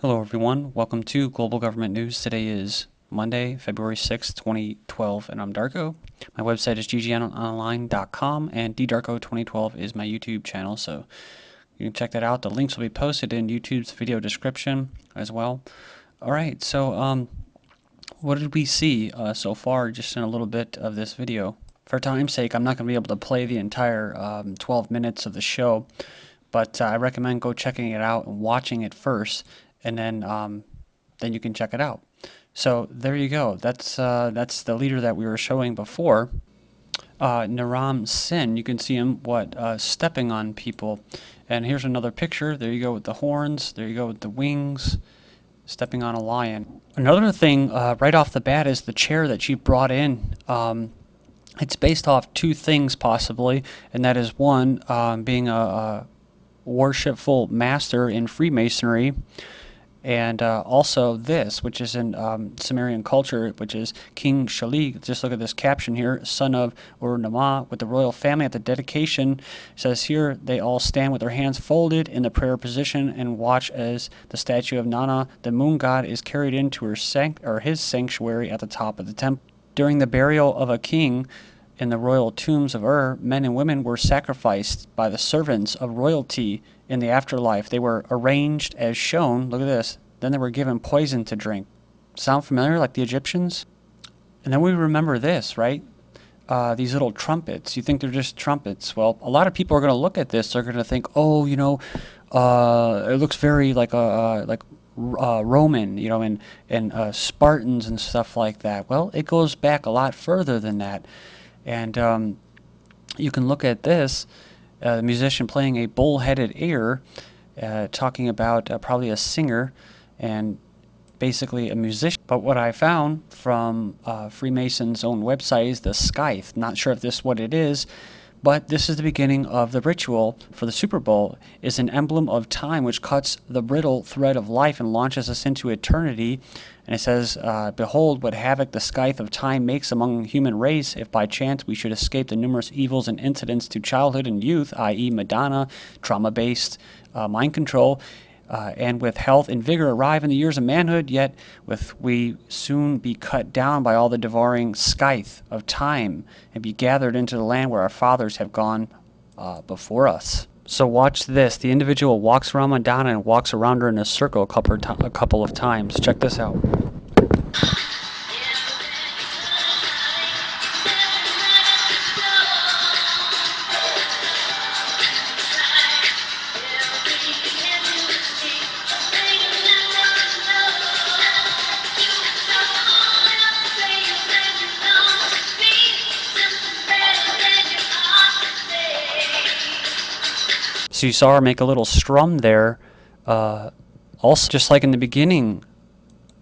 Hello everyone, welcome to Global Government News. Today is Monday, February 6th, 2012, and I'm Darko. My website is ggnonline.com, and ddarko2012 is my YouTube channel, so you can check that out. The links will be posted in YouTube's video description as well. Alright, so what did we see so far just in a little bit of this video? For time's sake, I'm not going to be able to play the entire 12 minutes of the show, but I recommend go checking it out and watching it first, and then you can check it out. So there you go. That's the leader that we were showing before. Naram Sin. You can see him stepping on people. And here's another picture. There you go with the horns. There you go with the wings, stepping on a lion. Another thing right off the bat is the chair that she brought in. It's based off two things possibly, and that is one, being a worshipful master in Freemasonry, and also this, which is in Sumerian culture, which is King Shali. Just look at this caption here: son of Uruk with the royal family. At the dedication, it says here, they all stand with their hands folded in the prayer position and watch as the statue of Nana, the moon god, is carried into his sanctuary at the top of the temple. During the burial of a king in the royal tombs of men and women were sacrificed by the servants of royalty in the afterlife. They were arranged as shown. Look at this. Then they were given poison to drink. Sound familiar, like the Egyptians? And then we remember this, right? These little trumpets. You think they're just trumpets. Well, a lot of people are going to look at this. They're going to think, oh, it looks very like Roman, and Spartans and stuff like that. Well, it goes back a lot further than that. And you can look at this, the musician playing a bull-headed ear, talking about probably a singer and basically a musician. But what I found from Freemason's own website is the Scythe. Not sure if this is what it is, but this is the beginning of the ritual for the Super Bowl. Is an emblem of time which cuts the brittle thread of life and launches us into eternity. And it says, behold what havoc the scythe of time makes among the human race, if by chance we should escape the numerous evils and incidents to childhood and youth, i.e. Madonna, trauma-based mind control, and with health and vigor arrive in the years of manhood, yet we soon be cut down by all the devouring scythe of time and be gathered into the land where our fathers have gone before us. So watch this. The individual walks around Madonna and walks around her in a circle a couple of times. Check this out. So you saw her make a little strum there. Also, just like in the beginning,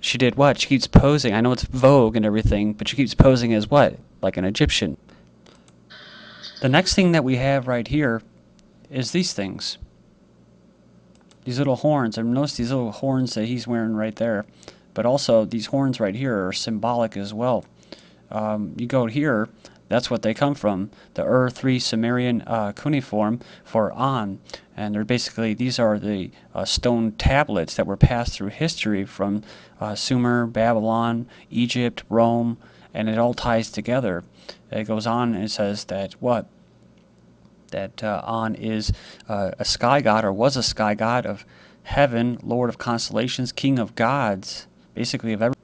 she did what? She keeps posing. I know it's Vogue and everything, but she keeps posing as what? Like an Egyptian. The next thing that we have right here is these things. These little horns. I've noticed these little horns that he's wearing right there. But also, these horns right here are symbolic as well. You go here, that's what they come from, the III Sumerian cuneiform for An. And they're basically, these are the stone tablets that were passed through history from Sumer, Babylon, Egypt, Rome, and it all ties together. It goes on and it says that that An is a sky god, or was a sky god of heaven, lord of constellations, king of gods, basically of everything.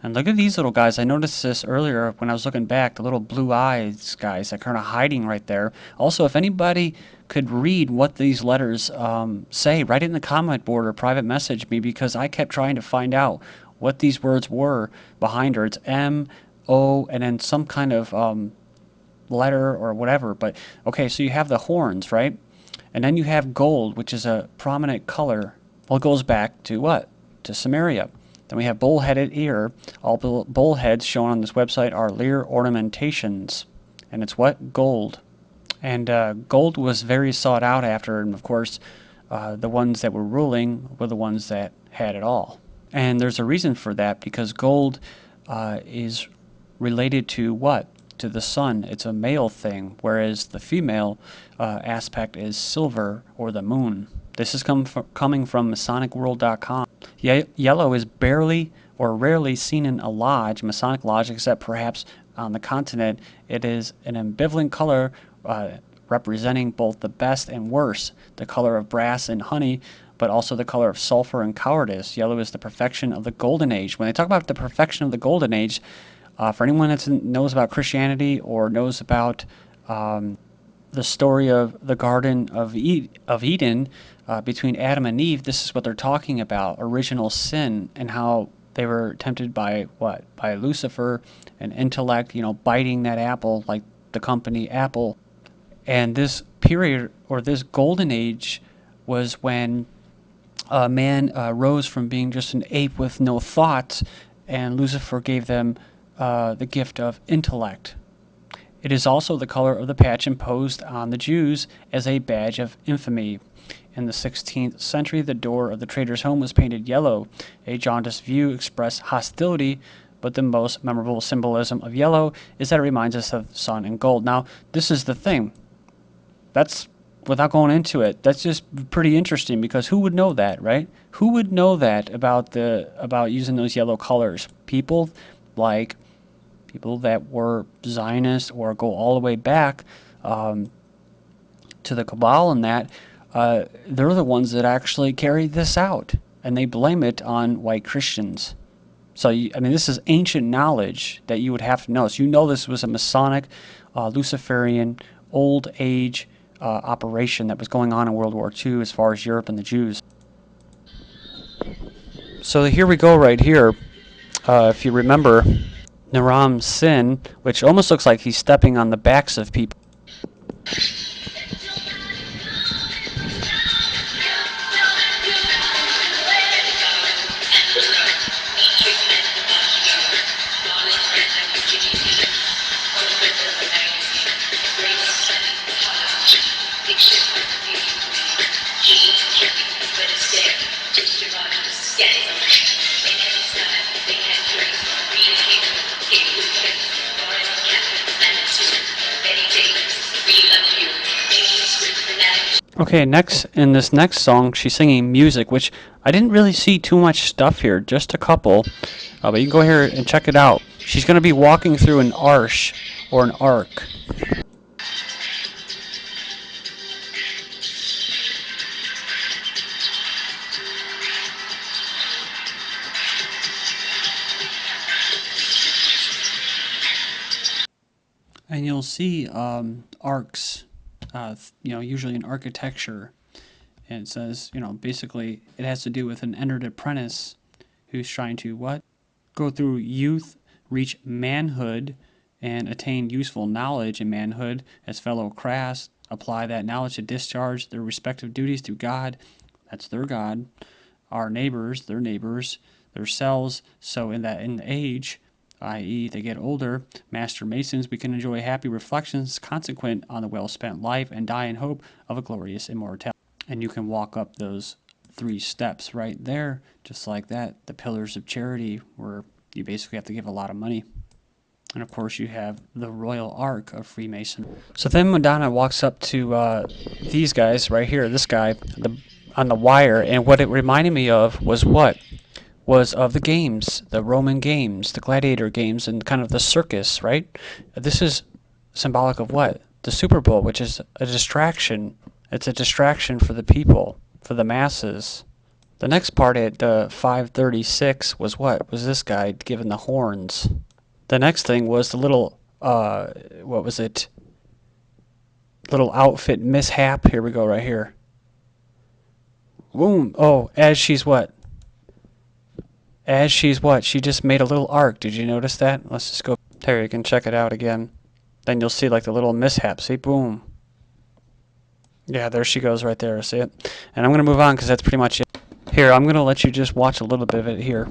And look at these little guys. I noticed this earlier when I was looking back, the little blue eyes guys that kind of hiding right there. Also, if anybody could read what these letters say, write it in the comment board or private message me, because I kept trying to find out what these words were behind her. It's M, O, and then some kind of letter or whatever. But okay, so you have the horns, right? And then you have gold, which is a prominent color. Well, it goes back to what? To Sumeria. Then we have bull-headed ear. All bullheads shown on this website are leer ornamentations. And it's what? Gold. And gold was very sought out after, and of course, the ones that were ruling were the ones that had it all. And there's a reason for that, because gold is related to what? To the sun. It's a male thing, whereas the female aspect is silver, or the moon. This is coming from MasonicWorld.com. Yellow is barely or rarely seen in a lodge, Masonic lodge, except perhaps on the continent. It is an ambivalent color representing both the best and worst, the color of brass and honey, but also the color of sulfur and cowardice. Yellow is the perfection of the Golden Age. When they talk about the perfection of the Golden Age, for anyone that knows about Christianity or knows about the story of the Garden of Eden between Adam and Eve, this is what they're talking about, original sin, and how they were tempted by what? By Lucifer and intellect, biting that apple like the company Apple. And this period, or this golden age, was when man rose from being just an ape with no thoughts, and Lucifer gave them the gift of intellect. It is also the color of the patch imposed on the Jews as a badge of infamy. In the 16th century, the door of the trader's home was painted yellow. A jaundiced view expressed hostility, but the most memorable symbolism of yellow is that it reminds us of sun and gold. Now, this is the thing. That's, without going into it, that's just pretty interesting, because who would know that, right? Who would know that about using those yellow colors? People that were Zionists or go all the way back to the Cabal and that, they're the ones that actually carried this out, and they blame it on white Christians. So, this is ancient knowledge that you would have to know. So this was a Masonic, Luciferian, old age operation that was going on in World War II as far as Europe and the Jews. So here we go right here. If you remember, Naram's sin, which almost looks like he's stepping on the backs of people. Okay, next, in this next song, she's singing music, which I didn't really see too much stuff here, just a couple, but you can go here and check it out. She's going to be walking through an arch, or an arc. And you'll see arcs, usually in architecture, and it says, basically it has to do with an entered apprentice who's trying to what? Go through youth, reach manhood, and attain useful knowledge in manhood as fellow crafts, apply that knowledge to discharge their respective duties to God, that's their God, our neighbors, their neighbors, themselves. So in the age, i.e. they get older, Master Masons, we can enjoy happy reflections consequent on the well-spent life and die in hope of a glorious immortality. And you can walk up those 3 steps right there, just like that, the pillars of charity, where you basically have to give a lot of money. And of course you have the Royal Arc of Freemasonry. So then Madonna walks up to these guys right here, this guy on the wire, and what it reminded me of was what? Was of the games, the Roman games, the gladiator games, and kind of the circus, right? This is symbolic of what? The Super Bowl, which is a distraction. It's a distraction for the people, for the masses. The next part at 5:36 was what? Was this guy giving the horns. The next thing was the little, what was it? Little outfit mishap. Here we go, right here. Boom. Oh, as she's what? As she's what? She just made a little arc. Did you notice that? Let's just go there. You can check it out again. Then you'll see like the little mishap. See? Boom. Yeah, there she goes right there. See it? And I'm going to move on because that's pretty much it. Here, I'm going to let you just watch a little bit of it here.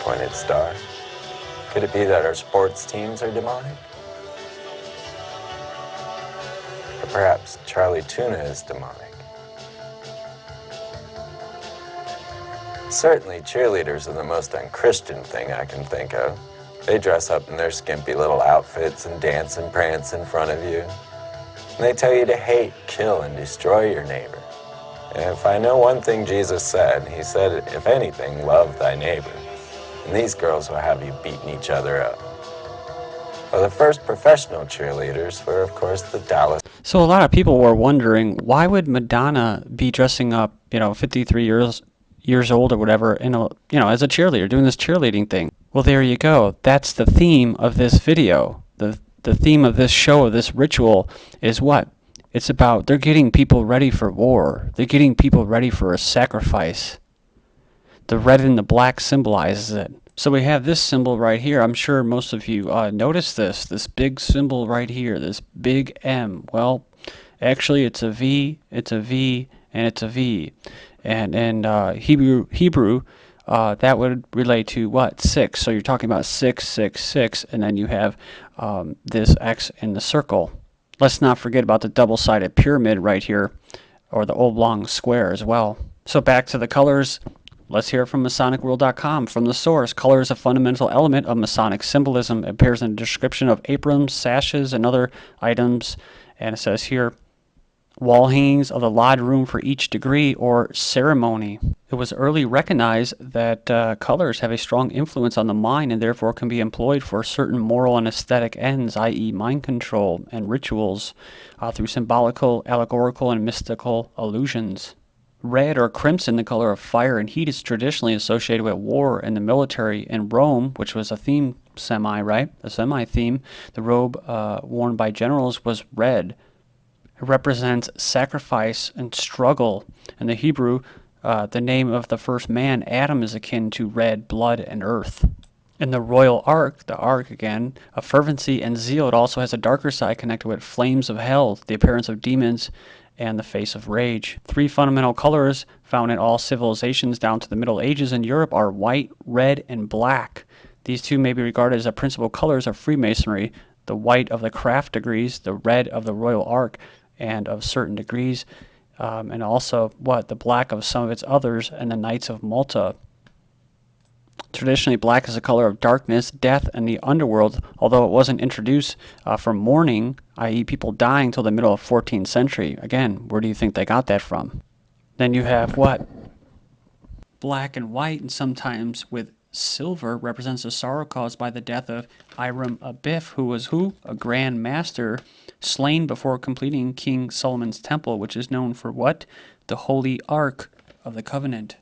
pointed star? Could it be that our sports teams are demonic? Or perhaps Charlie Tuna is demonic? Certainly cheerleaders are the most unchristian thing I can think of. They dress up in their skimpy little outfits and dance and prance in front of you. And they tell you to hate, kill, and destroy your neighbor. And if I know one thing Jesus said, he said, if anything, love thy neighbor. And these girls will have you beating each other up. Well, the first professional cheerleaders were, of course, the Dallas. So a lot of people were wondering, why would Madonna be dressing up, 53 years old or whatever, as a cheerleader, doing this cheerleading thing? Well, there you go. That's the theme of this video. The theme of this show, of this ritual, is what? It's about they're getting people ready for war. They're getting people ready for a sacrifice. The red and the black symbolizes it. So we have this symbol right here. I'm sure most of you noticed this big symbol right here, this big M. Well, actually it's a V, and it's a V. And in Hebrew, that would relate to what? 6. So you're talking about 666, and then you have this X in the circle. Let's not forget about the double-sided pyramid right here, or the oblong square as well. So back to the colors. Let's hear from MasonicWorld.com. From the source, color is a fundamental element of Masonic symbolism. It appears in the description of aprons, sashes, and other items. And it says here, wall hangings of the lodge room for each degree or ceremony. It was early recognized that colors have a strong influence on the mind and therefore can be employed for certain moral and aesthetic ends, i.e. mind control and rituals, through symbolical, allegorical, and mystical allusions. Red or crimson, the color of fire and heat, is traditionally associated with war and the military. In Rome, which was a theme semi, right? A semi-theme, the robe worn by generals was red. It represents sacrifice and struggle. In the Hebrew, the name of the first man, Adam, is akin to red, blood, and earth. In the royal ark, the ark again, of fervency and zeal, it also has a darker side connected with flames of hell, the appearance of demons, and the face of rage. 3 fundamental colors found in all civilizations down to the Middle Ages in Europe are white, red, and black. These 2 may be regarded as the principal colors of Freemasonry, the white of the craft degrees, the red of the royal ark, and of certain degrees, and also the black of some of its others, and the Knights of Malta. Traditionally, black is a color of darkness, death, and the underworld, although it wasn't introduced for mourning, i.e. people dying, till the middle of 14th century. Again, where do you think they got that from? Then you have black and white, and sometimes with silver, represents the sorrow caused by the death of Hiram Abiff, who was a grand master, slain before completing King Solomon's temple, which is known for what? The Holy Ark of the Covenant.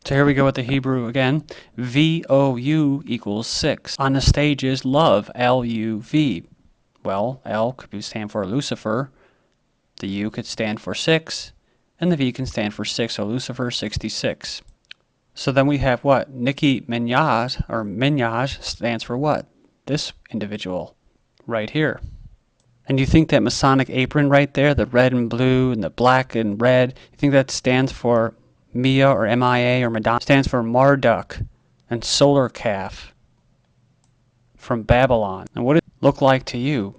So here we go with the Hebrew again. VOU equals 6. On the stage is love, LUV. Well, L could stand for Lucifer, the U could stand for 6, and the V can stand for 6, so Lucifer 66. So then we have what? Nicki Minaj, or Minaj, stands for what? This individual right here. And you think that Masonic apron right there, the red and blue and the black and red, you think that stands for M.I.A or M.I.A or Madonna? Stands for Marduk and solar calf from Babylon. And what does it look like to you?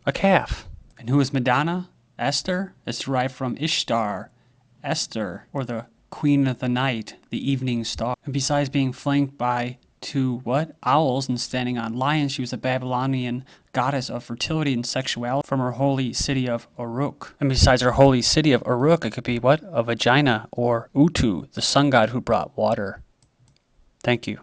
A calf. And who is Madonna? Ester? It's derived from Ishtar, Ester, or the queen of the night, the evening star. And besides being flanked by 2 owls and standing on lions, she was a Babylonian goddess of fertility and sexuality from her holy city of Uruk. And besides her holy city of Uruk, it could be a vagina, or Utu, the sun god who brought water. Thank you.